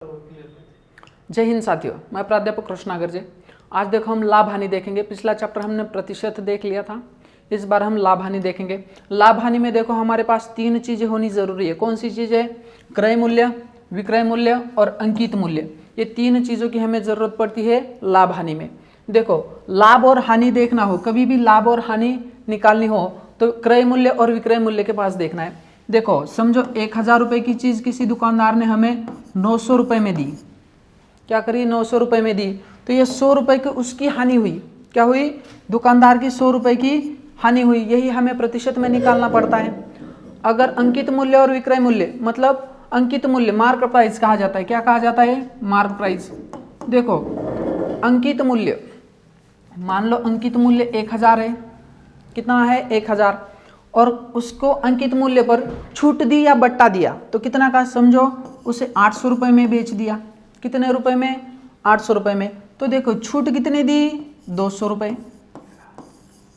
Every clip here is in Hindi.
जय हिंद साथियों, मैं प्राध्यापक कृष्णागर जी। आज देखो हम लाभ हानि देखेंगे। पिछला चैप्टर हमने प्रतिशत देख लिया था, इस बार हम लाभ हानि देखेंगे। लाभ हानि में देखो हमारे पास तीन चीजें होनी जरूरी है। कौन सी चीजें? क्रय मूल्य, विक्रय मूल्य और अंकित मूल्य। ये तीन चीजों की हमें जरूरत पड़ती है लाभ हानि में। देखो, लाभ और हानि देखना हो, कभी भी लाभ और हानि निकालनी हो तो क्रय मूल्य और विक्रय मूल्य के पास देखना है। देखो समझो 1000 रुपए की चीज किसी दुकानदार ने हमें 900 रुपए में दी। क्या करी? 900 रुपए में दी, तो ये 100 रुपए की उसकी हानि हुई। क्या हुई? दुकानदार की 100 रुपए की हानि हुई। यही हमें प्रतिशत में निकालना पड़ता है। अगर अंकित मूल्य और विक्रय मूल्य, मतलब अंकित मूल्य मार्क प्राइस कहा जाता है। क्या कहा जाता है? Mark price. देखो अंकित मूल्य, मान लो अंकित मूल्य 1000 है। कितना है? 1000। और उसको अंकित मूल्य पर छूट दी या बट्टा दिया तो कितना का? समझो उसे 800 रुपए में बेच दिया। कितने रुपए में? 800 रुपए में। तो देखो छूट कितनी दी? 200 रुपए।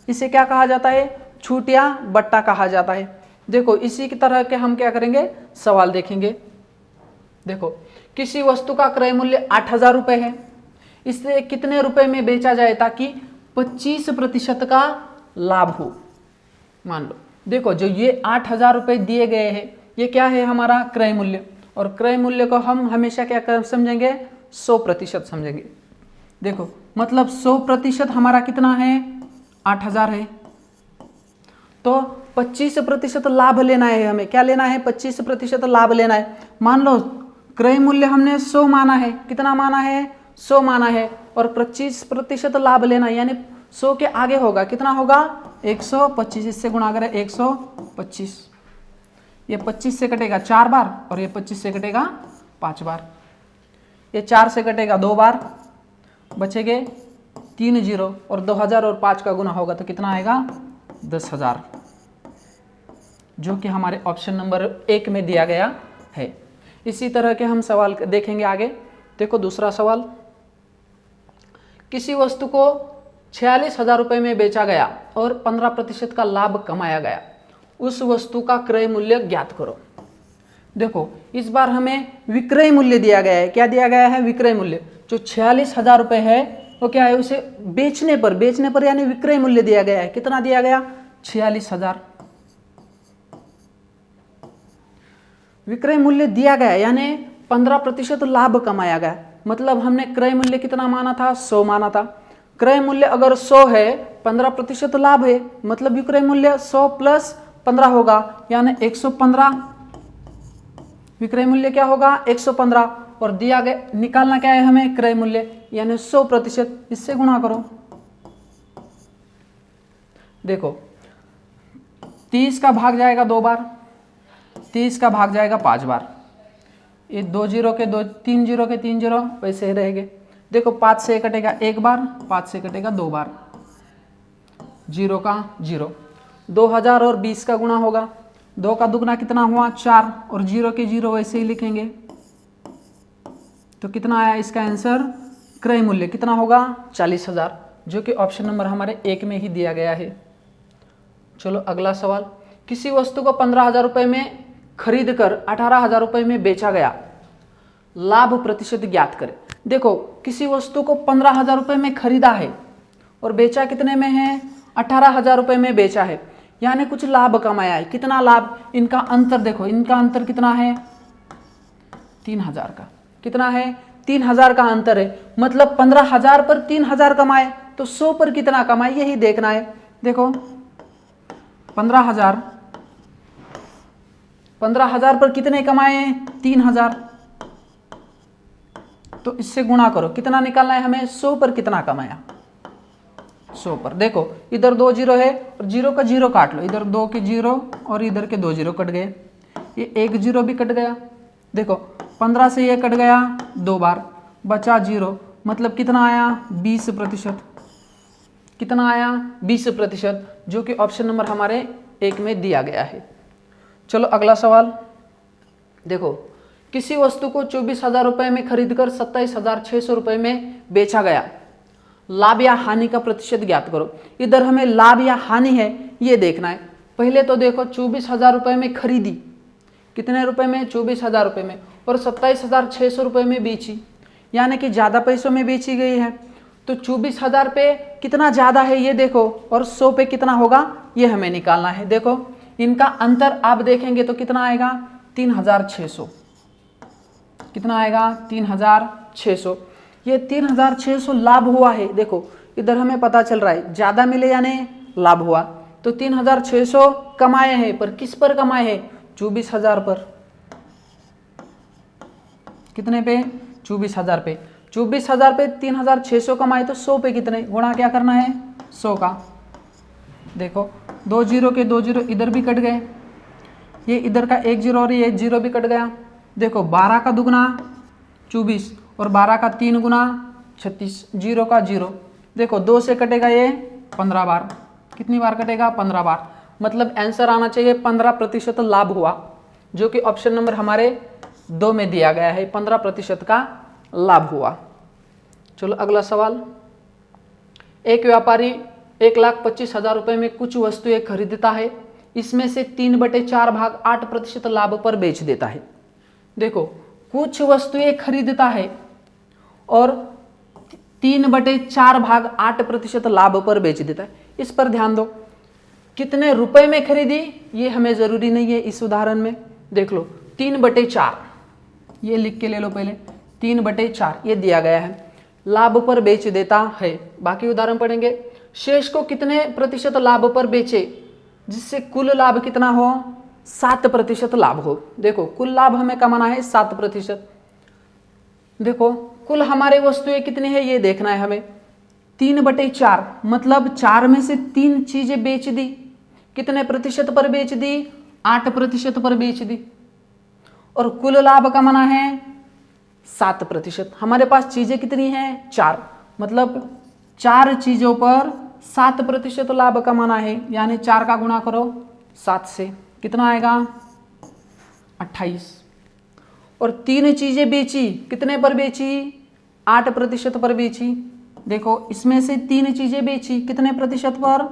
इसे क्या कहा जाता है? छूट या बट्टा कहा जाता है। देखो इसी की तरह के हम क्या करेंगे? सवाल देखेंगे। देखो किसी वस्तु का क्रय मूल्य 8000 रुपए है, इसे कितने रुपए में बेचा जाए ताकि 25% का लाभ हो? मान लो देखो जो ये 8000 रुपए दिए गए हैं, ये क्या है? हमारा क्रय मूल्य। और क्रय मूल्य को हम हमेशा क्या कर समझेंगे? 100% समझेंगे। देखो मतलब 100% हमारा कितना है? 8000 है। तो 25% लाभ लेना है हमें। क्या लेना है? 25% लाभ लेना है। मान लो क्रय मूल्य हमने 100 माना है। कितना माना है? 100 माना है। और 25% लाभ लेना है, यानी 100 के आगे होगा। कितना होगा? 125। इससे गुणा करें 125। ये 25 से कटेगा 4 बार और ये 25 से कटेगा 5 बार। ये 4 से कटेगा 2 बार, बचेंगे 3 जीरो। और 2000 और 5 का गुना होगा तो कितना आएगा? 10,000, जो कि हमारे ऑप्शन नंबर 1 में दिया गया है। इसी तरह के हम सवाल देखेंगे आगे। देखो दूसरा सवाल, किसी वस्तु को 46,000 रुपए में बेचा गया और 15% का लाभ कमाया गया। उस वस्तु का क्रय मूल्य ज्ञात करो। देखो इस बार हमें विक्रय मूल्य दिया गया है। क्या दिया गया है? विक्रय मूल्य। जो 46,000 रुपए है वो क्या है? उसे बेचने पर यानी विक्रय मूल्य दिया गया है। कितना दिया गया? 46,000 विक्रय मूल्य दिया गया, यानी 15% लाभ कमाया गया। मतलब हमने क्रय मूल्य कितना माना था? 100 माना था। क्रय मूल्य अगर 100 है, 15% लाभ है, मतलब विक्रय मूल्य 100 प्लस 15 होगा, यानी 115। विक्रय मूल्य क्या होगा? 115। और दिया गया, निकालना क्या है हमें? क्रय मूल्य, यानी 100%। इससे गुणा करो। देखो 30 का भाग जाएगा 2 बार, 30 का भाग जाएगा 5 बार। ये 2 जीरो के 2, 3 जीरो के 3 जीरो वैसे ही रहेंगे। देखो 5 से कटेगा 1 बार, 5 से कटेगा 2 बार, 0 का 0। 2000 और 20 का गुणा होगा। 2 का दुगना कितना हुआ? 4। और 0 के 0 वैसे ही लिखेंगे। तो कितना आया इसका आंसर? क्रय मूल्य कितना होगा? 40,000, जो कि ऑप्शन नंबर हमारे 1 में ही दिया गया है। चलो अगला सवाल, किसी वस्तु को 15,000 रुपए में खरीद कर 18,000 रुपए में बेचा गया। लाभ प्रतिशत ज्ञात करें। देखो किसी वस्तु को 15,000 रुपए में खरीदा है और बेचा कितने में है? 18,000 रुपए में बेचा है, यानी कुछ लाभ कमाया है। कितना लाभ? इनका अंतर देखो, इनका अंतर कितना है? 3,000 का। कितना है? 3,000 का अंतर है। मतलब 15,000 पर 3,000 कमाए तो 100 पर कितना कमाए, यही देखना है। देखो 15,000 पर कितने कमाए? 3,000। तो इससे गुणा करो। कितना निकालना है हमें? 100 पर कितना कमाया? 100 पर। देखो इधर 2 जीरो है और 0 का 0 काट लो। इधर 2 के 0 और इधर के 2 जीरो कट गए। ये 1 जीरो भी कट गया। देखो 15 से ये कट गया 2 बार, बचा 0। मतलब कितना आया? 20%। कितना आया? 20%, जो कि ऑप्शन नंबर हमारे 1 में दिया गया है। चलो अगला सवाल देखो, किसी वस्तु को 24,000 रुपए में खरीदकर 27,600 रुपए में बेचा गया। लाभ या हानि का प्रतिशत ज्ञात करो। इधर हमें लाभ या हानि है ये देखना है। पहले तो देखो 24,000 रुपए में खरीदी, कितने रुपए में? 24,000 रुपए में। और 27,600 रुपये में बेची, यानी कि ज़्यादा पैसों में बेची गई है। तो 24,000 पे कितना ज़्यादा है ये देखो, और 100 पे कितना होगा ये हमें निकालना है। देखो इनका अंतर आप देखेंगे तो कितना आएगा 3,600, कितना आएगा 3,600। ये 3,600 लाभ हुआ है। देखो इधर हमें पता चल रहा है ज़्यादा मिले यानी लाभ हुआ। तो 3,600 कमाए हैं, पर किस पर कमाए हैं 24,000 पर। कितने पे 24,000 पे। 24,000 पे 3,600 कमाए तो 100 पे कितने गुणा क्या करना है 100 का। देखो 2 जीरो के 2 जीरो इधर भी कट गए, ये इधर का 1 जीरो और ये 1 जीरो भी कट गया। देखो 12 का दुगुना 24 और 12 का 3 गुना 36, जीरो का जीरो। देखो 2 से कटेगा ये 15 बार, कितनी बार कटेगा 15 बार। मतलब आंसर आना चाहिए 15% लाभ हुआ, जो कि ऑप्शन नंबर हमारे 2 में दिया गया है, 15% का लाभ हुआ। चलो अगला सवाल। एक व्यापारी 1,25,000 रुपये में कुछ वस्तुएं खरीदता है, इसमें से 3/4 भाग 8% लाभ पर बेच देता है। देखो कुछ वस्तुएं खरीदता है और 3/4 भाग 8% लाभ पर बेच देता है। इस पर ध्यान दो, कितने रुपए में खरीदी ये हमें जरूरी नहीं है। इस उदाहरण में देख लो 3/4, ये लिख के ले लो पहले, 3/4 ये दिया गया है, लाभ पर बेच देता है। बाकी उदाहरण पढ़ेंगे। शेष को कितने प्रतिशत लाभ पर बेचे, जिससे कुल लाभ कितना हो 7% लाभ हो। देखो कुल लाभ हमें कमाना है 7%। देखो कुल हमारे वस्तुएं कितनी है ये देखना है हमें। 3/4 मतलब 4 में से 3 चीजें बेच दी, कितने प्रतिशत पर बेच दी 8% पर बेच दी, और कुल लाभ कमाना है 7%। हमारे पास चीजें कितनी हैं 4, मतलब 4 चीजों पर 7% लाभ कमाना है, यानी 4 का गुणा करो 7 से, कितना आएगा 28। और 3 चीजें बेची, कितने पर बेची 8% पर बेची। देखो इसमें से 3 चीजें बेची, कितने प्रतिशत पर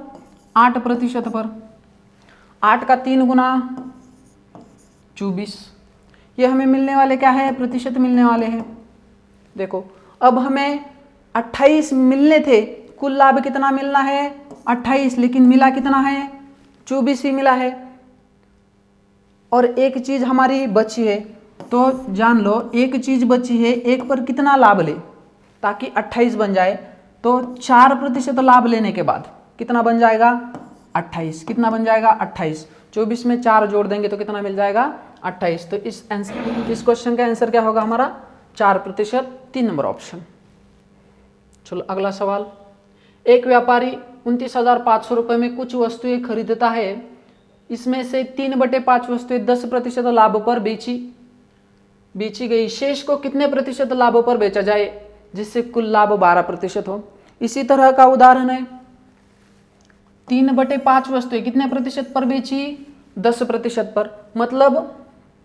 8% पर। 8 का 3 गुना 24, ये हमें मिलने वाले क्या है प्रतिशत मिलने वाले हैं। देखो अब हमें 28 मिलने थे, कुल लाभ कितना मिलना है 28, लेकिन मिला कितना है 24 ही मिला है। और एक चीज हमारी बची है, तो जान लो एक चीज बची है, एक पर कितना लाभ ले ताकि 28 बन जाए। तो 4% लाभ लेने के बाद कितना बन जाएगा 28, कितना बन जाएगा 28। 24 में 4 जोड़ देंगे तो कितना मिल जाएगा 28। तो इस क्वेश्चन का आंसर क्या होगा हमारा 4%, 3 नंबर ऑप्शन। चलो अगला सवाल। एक व्यापारी 29,500 रुपये में कुछ वस्तुएं खरीदता है, इसमें से 3/5 वस्तुएं 10% लाभ पर बेची गई। शेष को कितने प्रतिशत लाभ पर बेचा जाए जिससे कुल लाभ 12% हो। इसी तरह का उदाहरण है, 3/5 वस्तुएं कितने प्रतिशत पर बेची 10% पर, मतलब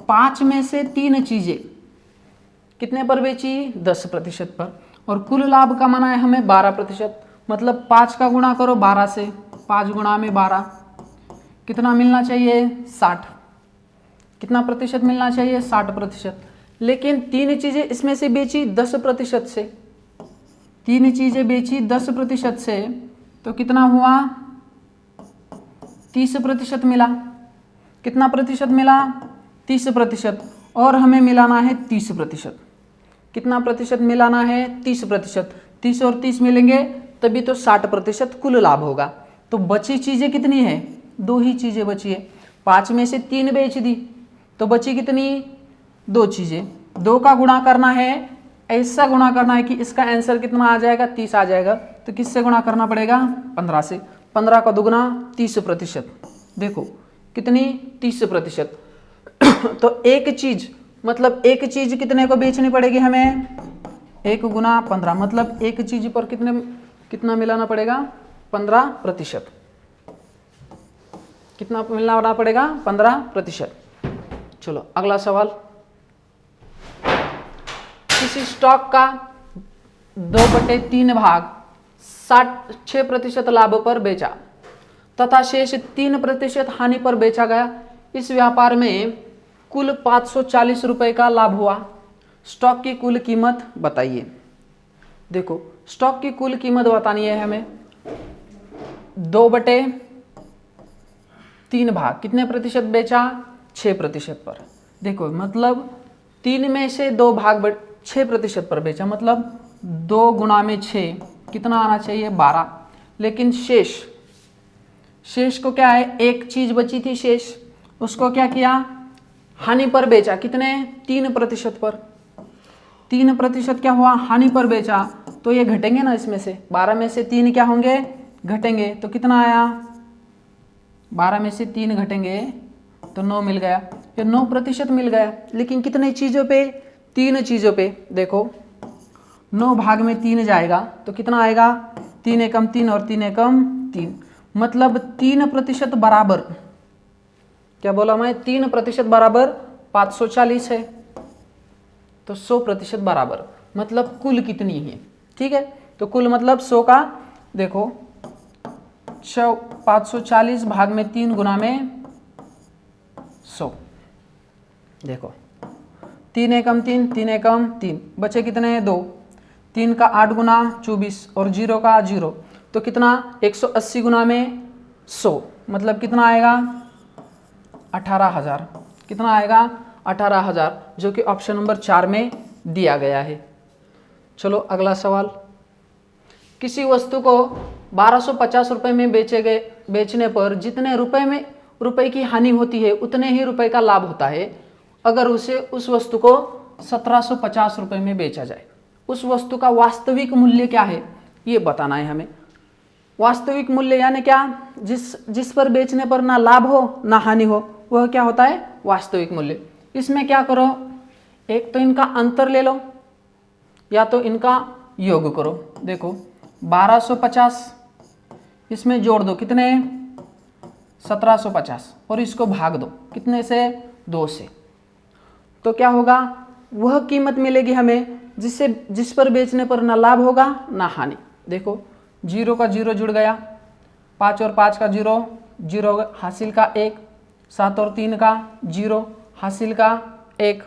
5 में से 3 चीजें कितने पर बेची 10% पर, और कुल लाभ कमाना है हमें 12%। मतलब 5 का गुणा करो 12 से, 5 गुणा में 12, कितना मिलना चाहिए 60, कितना प्रतिशत मिलना चाहिए 60%। लेकिन 3 चीजें इसमें से बेची 10% से, 3 चीजें बेची 10% से, तो कितना हुआ 30% मिला। कितना प्रतिशत मिला 30%, और हमें मिलाना है 30%। कितना प्रतिशत मिलाना है 30%। 30 और 30 मिलेंगे तभी तो 60% कुल लाभ होगा। तो बची चीजें कितनी है 2 ही चीजें बची है। 5 में से 3 बेच दी तो बची कितनी 2 चीजें। 2 का गुणा करना है, ऐसा गुणा करना है कि इसका आंसर कितना आ जाएगा 30 आ जाएगा। तो किससे गुणा करना पड़ेगा 15 से। 15 का दुगुना 30%। देखो कितनी 30%। तो एक चीज मतलब एक चीज कितने को बेचनी पड़ेगी हमें 1 गुना 15, मतलब एक चीज पर कितना मिलाना पड़ेगा 15%। कितना मिलाना पड़ेगा 15%। चलो अगला सवाल। किसी स्टॉक का 2/3 भाग 6% लाभ पर बेचा तथा शेष 3% हानि पर बेचा गया। इस व्यापार में कुल 540 रुपए का लाभ हुआ। स्टॉक की कुल कीमत बताइए। देखो स्टॉक की कुल कीमत बतानी है हमें 2/3 भाग, कितने प्रतिशत बेचा? 6% पर। देखो मतलब 3 में से 2 भाग 6% पर बेचा, मतलब 2 गुणा में 6 कितना आना चाहिए? 12। लेकिन शेष को क्या है, एक चीज बची थी शेष, उसको क्या किया? हानि पर बेचा। कितने? 3% पर। 3% क्या हुआ? हानि पर बेचा। तो ये घटेंगे ना इसमें से, 12 में से 3 क्या होंगे? घटेंगे। तो कितना आया? 12 में से 3 घटेंगे तो 9 मिल गया। ये 9% मिल गया। लेकिन कितने चीजों पे? 3 चीजों पे। देखो 9 भाग में 3 जाएगा तो कितना आएगा? 3 एकम 3 और 3 एकम 3, मतलब 3% बराबर, क्या बोला मैं? 3% बराबर 540 है। तो 100% बराबर मतलब कुल कितनी है? ठीक है, तो कुल मतलब 100 का। देखो 540 भाग में 3 गुना में 100। देखो 3 एकम 3, 3 एकम 3, बचे कितने हैं? 2। 3 का 8 गुना 24 और 0 का 0, तो कितना? 180 गुना में 100, मतलब कितना आएगा? 18,000। कितना आएगा? 18,000, जो कि ऑप्शन नंबर 4 में दिया गया है। चलो अगला सवाल। किसी वस्तु को 1250 रुपए में बेचने पर जितने रुपए की हानि होती है उतने ही रुपए का लाभ होता है अगर उस वस्तु को 1750 रुपए में बेचा जाए। उस वस्तु का वास्तविक मूल्य क्या है ये बताना है हमें। वास्तविक मूल्य यानी क्या? जिस पर बेचने पर ना लाभ हो ना हानि हो, वह क्या होता है? वास्तविक मूल्य। इसमें क्या करो, एक तो इनका अंतर ले लो या तो इनका योग करो। देखो 1250 इसमें जोड़ दो, कितने? 1750, और इसको भाग दो कितने से? 2 से। तो क्या होगा? वह कीमत मिलेगी हमें जिस पर बेचने पर ना लाभ होगा ना हानि। देखो 0 का 0 जुड़ गया, 5 और 5 का 0, 0 हासिल का 1, 7 और 3 का 0 हासिल का 1,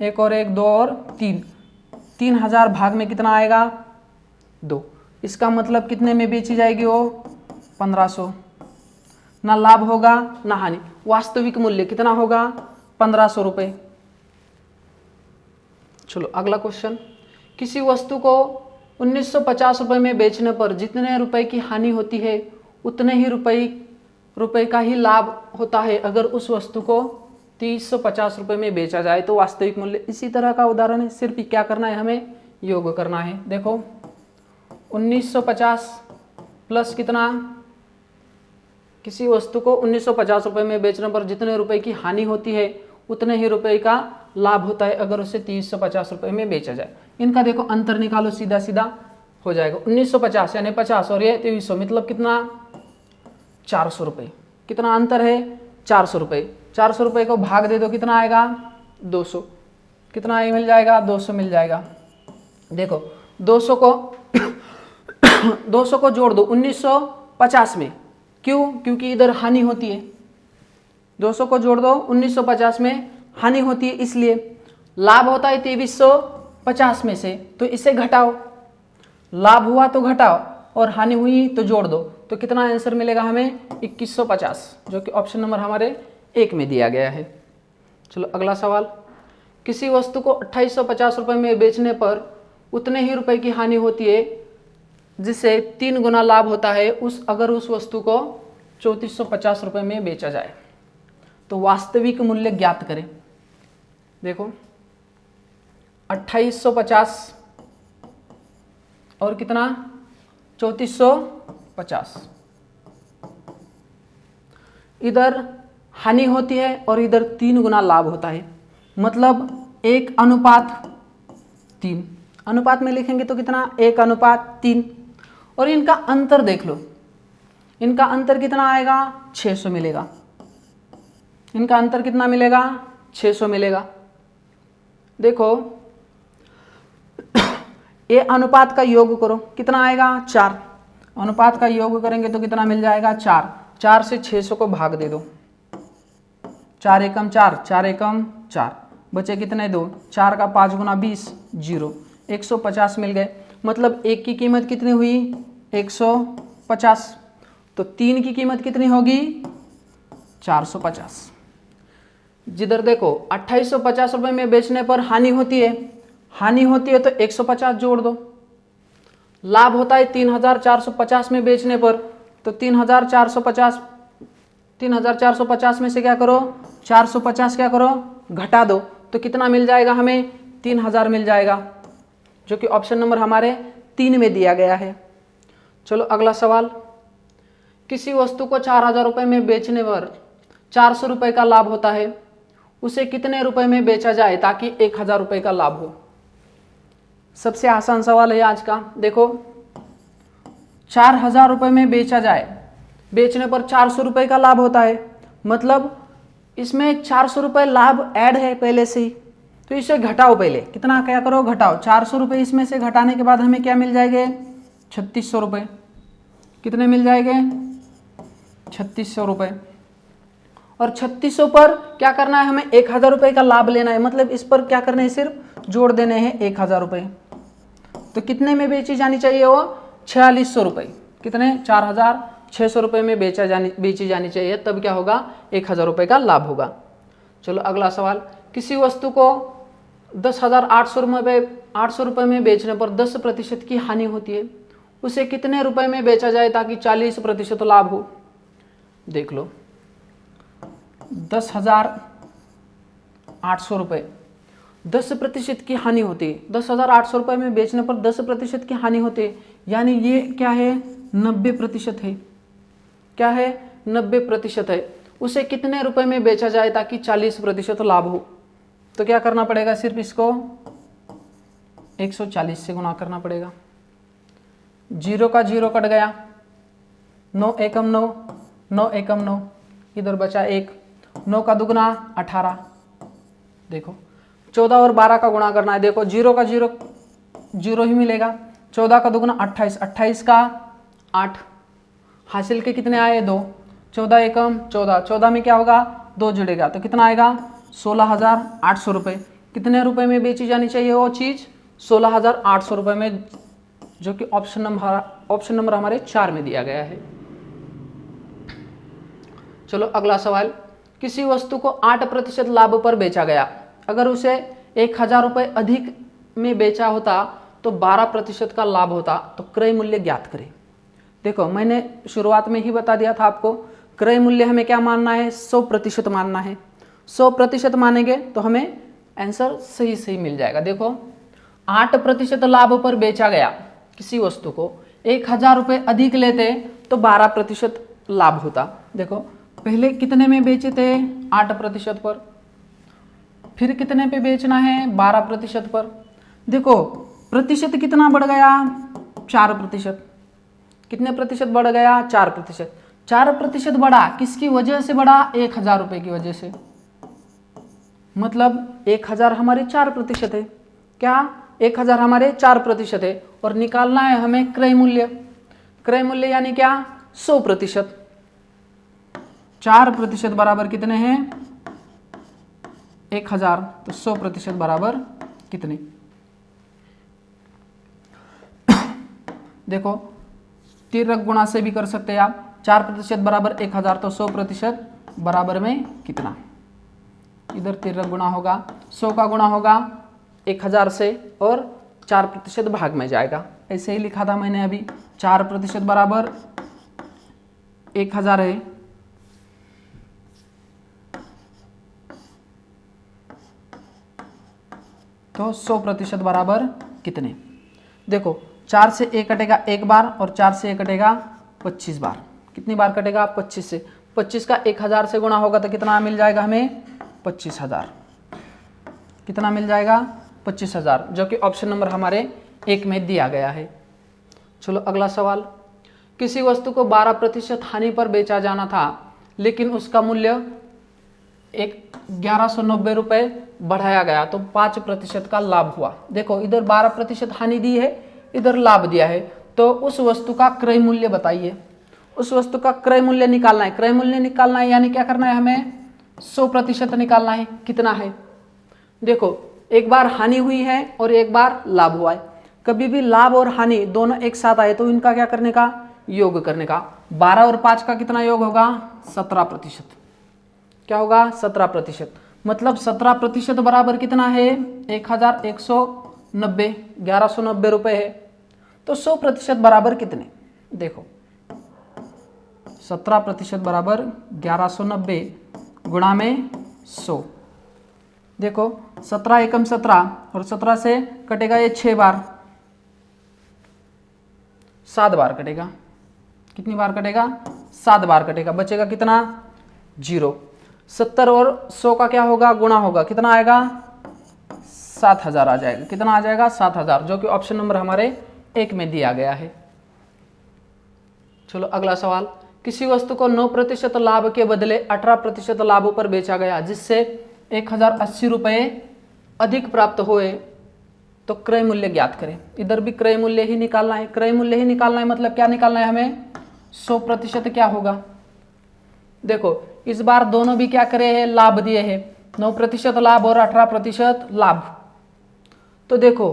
1 और 1 2 और 3, 3000 भाग में कितना आएगा? 2। इसका मतलब कितने में बेची जाएगी वो? 1500। ना लाभ होगा ना हानि। वास्तविक मूल्य कितना होगा? 1500 रुपये। चलो अगला क्वेश्चन। किसी वस्तु को 1950 रुपये में बेचने पर जितने रुपए की हानि होती है उतने ही रुपए का ही लाभ होता है अगर उस वस्तु को 350 रुपये में बेचा जाए तो वास्तविक मूल्य। इसी तरह का उदाहरण है, सिर्फ क्या करना है हमें? योग करना है। देखो 1950 प्लस कितना? किसी वस्तु को 1950 रुपये में बेचने पर जितने रुपए की हानि होती है उतने ही रुपए का लाभ होता है अगर उसे 350 रुपये में बेचा जाए। इनका देखो अंतर निकालो, सीधा सीधा हो जाएगा। 1950 यानी 50 और ये 2300, मतलब कितना? 400 रुपये। कितना अंतर है? 400 रुपये। 400 रुपये को भाग दे दो, कितना आएगा? 200। कितना मिल जाएगा? 200 मिल जाएगा। देखो 200 को जोड़ दो 1950 में। क्यों? क्योंकि इधर हानि होती है। 200 को जोड़ दो 1950 में, हानि होती है इसलिए। लाभ होता है 2350 में से, तो इसे घटाओ। लाभ हुआ तो घटाओ और हानि हुई तो जोड़ दो। तो कितना आंसर मिलेगा हमें? 2150, जो कि ऑप्शन नंबर हमारे 1 में दिया गया है। चलो अगला सवाल। किसी वस्तु को 2850 रुपये में बेचने पर उतने ही रुपए की हानि होती है जिससे 3 गुना लाभ होता है अगर उस वस्तु को 3450 रुपये में बेचा जाए। तो वास्तविक मूल्य ज्ञात करें। देखो 2850 और कितना? 3450। इधर हानि होती है और इधर 3 गुना लाभ होता है, मतलब 1:3। अनुपात में लिखेंगे तो कितना? 1:3। और इनका अंतर देख लो, इनका अंतर कितना आएगा? 600 मिलेगा। इनका अंतर कितना मिलेगा? 600 मिलेगा। देखो ये अनुपात का योग करो, कितना आएगा? 4। अनुपात का योग करेंगे तो कितना मिल जाएगा? 4। 4 से 600 को भाग दे दो, 4 एकम 4, 4 एकम 4, बचे कितने 2, 4 का 5 गुना 20, 0, 150 मिल गए। मतलब एक की कीमत कितनी हुई 150, तो 3 की कीमत कितनी होगी 450। जिधर देखो 2850 रुपये में बेचने पर हानि होती है तो 150 जोड़ दो। लाभ होता है 3450 में बेचने पर, तो 3450 में से क्या करो 450 क्या करो घटा दो, तो कितना मिल जाएगा हमें 3000 मिल जाएगा, जो कि ऑप्शन नंबर हमारे 3 में दिया गया है। चलो अगला सवाल, किसी वस्तु को 4000 रुपये में बेचने पर 400 रुपये का लाभ होता है, उसे कितने रुपए में बेचा जाए ताकि 1000 रुपये का लाभ हो। सबसे आसान सवाल है आज का। देखो 4000 रुपये में बेचा जाए, बेचने पर 400 रुपये का लाभ होता है, मतलब इसमें 400 रुपये लाभ ऐड है पहले से ही, तो इसे घटाओ। पहले कितना क्या करो घटाओ, 400 रुपये इसमें से घटाने के बाद हमें क्या मिल जाएंगे 3600 रुपये। कितने मिल जाएंगे 3600 रुपये। और 3600 पर क्या करना है हमें 1000 रुपये का लाभ लेना है, मतलब इस पर क्या करना है सिर्फ जोड़ देने हैं 1000 रुपये। तो कितने में बेची जानी चाहिए वो 4600 रुपये। कितने 4600 रुपये में बेची जानी चाहिए, तब क्या होगा 1000 रुपये का लाभ होगा। चलो अगला सवाल, किसी वस्तु को 10,800 रुपये में बेचने पर 10% की हानि होती है, उसे कितने रुपए में बेचा जाए ताकि 40% लाभ हो। देख लो 10,800 रुपये, 10% की हानि होती है। 10,800 रुपये में बेचने पर 10% की हानि होती है, यानी ये क्या है 90% है। क्या है 90% है। उसे कितने रुपए में बेचा जाए ताकि 40% लाभ हो। तो क्या करना पड़ेगा, सिर्फ इसको 140 से गुना करना पड़ेगा। 0 का 0 कट गया, 9 एकम 9, 9 एकम 9, इधर बचा 1, 9 का दुगना 18। देखो 14 और 12 का गुणा करना है। देखो 0 का 0 0 ही मिलेगा, 14 का दुगना 28, 28 का 8, हासिल के कितने आए 2, 14 एकम 14, 14 में क्या होगा 2 जुड़ेगा, तो कितना आएगा 16,800 रुपये। कितने रुपए में बेची जानी चाहिए वो चीज़ 16,800 रुपये में, जो कि ऑप्शन नंबर हमारे 4 में दिया गया है। चलो अगला सवाल, किसी वस्तु को 8% लाभ पर बेचा गया, अगर उसे 1000 रुपये अधिक में बेचा होता तो 12% का लाभ होता, तो क्रय मूल्य ज्ञात करें। देखो मैंने शुरुआत में ही बता दिया था आपको, क्रय मूल्य हमें क्या मानना है 100% मानना है। 100% मानेंगे तो हमें आंसर सही मिल जाएगा। देखो 8% लाभ पर बेचा गया किसी वस्तु को, 1000 रुपये अधिक लेते तो 12% लाभ होता। देखो पहले कितने में बेचे थे 8% पर, फिर कितने पे बेचना है 12% पर। देखो प्रतिशत कितना बढ़ गया 4%। कितने प्रतिशत बढ़ गया 4%। 4% बढ़ा, किसकी वजह से बढ़ा 1000 रुपये की वजह से, मतलब 1000 हमारे 4% है। क्या 1000 हमारे 4% है, और निकालना है हमें क्रय मूल्य। क्रय मूल्य यानी क्या 100%। 4% बराबर कितने हैं 1000, तो 100% बराबर कितने। देखो तिर्यक गुणा से भी कर सकते हैं आप। 4% बराबर 1000, तो 100% बराबर में कितना। इधर तिर्यक गुणा होगा, 100 का गुणा होगा 1000 से और 4% भाग में जाएगा। ऐसे ही लिखा था मैंने अभी, 4% बराबर 1000 है, तो 100% बराबर कितने। देखो 4 से 1 कटेगा 1 बार, और 4 से 1 कटेगा 25 बार। कितनी बार कटेगा 25 से। 25 का 1000 से गुणा होगा तो कितना मिल जाएगा हमें 25,000। कितना मिल जाएगा 25,000, जो कि ऑप्शन नंबर हमारे 1 में दिया गया है। चलो अगला सवाल, किसी वस्तु को 12% हानि पर बेचा जाना था, लेकिन उसका मूल्य 1190 रुपये बढ़ाया गया, तो 5% का लाभ हुआ। देखो इधर 12% हानि दी है, इधर लाभ दिया है, तो उस वस्तु का क्रय मूल्य बताइए। उस वस्तु का क्रय मूल्य निकालना है। क्रय मूल्य निकालना है यानी क्या करना है हमें 100% निकालना है, कितना है। देखो एक बार हानि हुई है और एक बार लाभ हुआ है। कभी भी लाभ और हानि दोनों एक साथ आए तो इनका क्या करने का, योग करने का। 12 और 5 का कितना योग होगा, 17%। क्या होगा, 17%। मतलब 17% बराबर कितना है, 1190, 1190 रुपए है। तो 100% बराबर कितने, देखो 17% बराबर 1190 गुणा में 100। देखो 17 एकम 17 और 17 से कटेगा ये 6 बार, 7 बार कटेगा। कितनी बार कटेगा, 7 बार कटेगा। बचेगा कितना, 0। 70 और 100 का क्या होगा, गुणा होगा, कितना आएगा, 7000 आ जाएगा। कितना आ जाएगा, 7000, जो कि ऑप्शन नंबर हमारे 1 में दिया गया है। चलो अगला सवाल। किसी वस्तु को 9% लाभ के बदले 18% लाभ पर बेचा गया, जिससे 1080 रुपये अधिक प्राप्त हुए, तो क्रय मूल्य ज्ञात करें। इधर भी क्रय मूल्य ही निकालना है। क्रय मूल्य ही निकालना है मतलब क्या निकालना है हमें, 100% क्या होगा। देखो इस बार दोनों भी क्या करे हैं, लाभ दिए हैं, 9% लाभ और 18% लाभ। तो देखो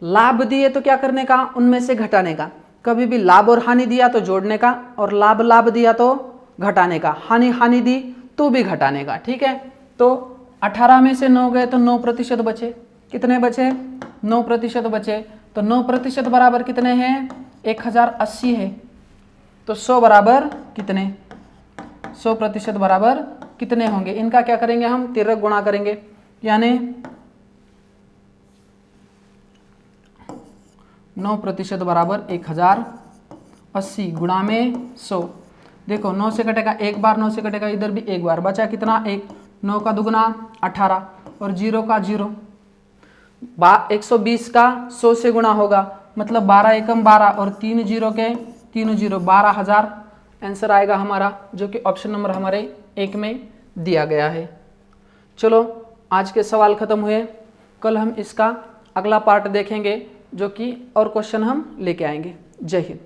लाभ दिए तो क्या करने का, उनमें से घटाने का। कभी भी लाभ और हानि दिया तो जोड़ने का, और लाभ लाभ दिया तो घटाने का। हानि हानि दी तो भी घटाने का, ठीक है। तो 18 में से 9 गए तो 9% बचे। कितने बचे, 9% बचे। तो 9% बराबर कितने हैं, 1080 है। तो 100 बराबर कितने, 100% बराबर कितने होंगे। इनका क्या करेंगे हम, तिर्यक गुणा करेंगे, यानी 9% बराबर 1080 गुणा में 100। देखो 9 से कटेगा एक बार, 9 से कटेगा इधर भी एक बार, बचा कितना, 1। 9 का दुगुना 18 और 0 का 0। 120 का 100 से गुणा होगा, मतलब 12 एकम 12 और 3 0 के 3 0, 12,000 आंसर आएगा हमारा, जो कि ऑप्शन नंबर हमारे 1 में दिया गया है। चलो आज के सवाल खत्म हुए। कल हम इसका अगला पार्ट देखेंगे, जो कि और क्वेश्चन हम लेके आएंगे। जय हिंद।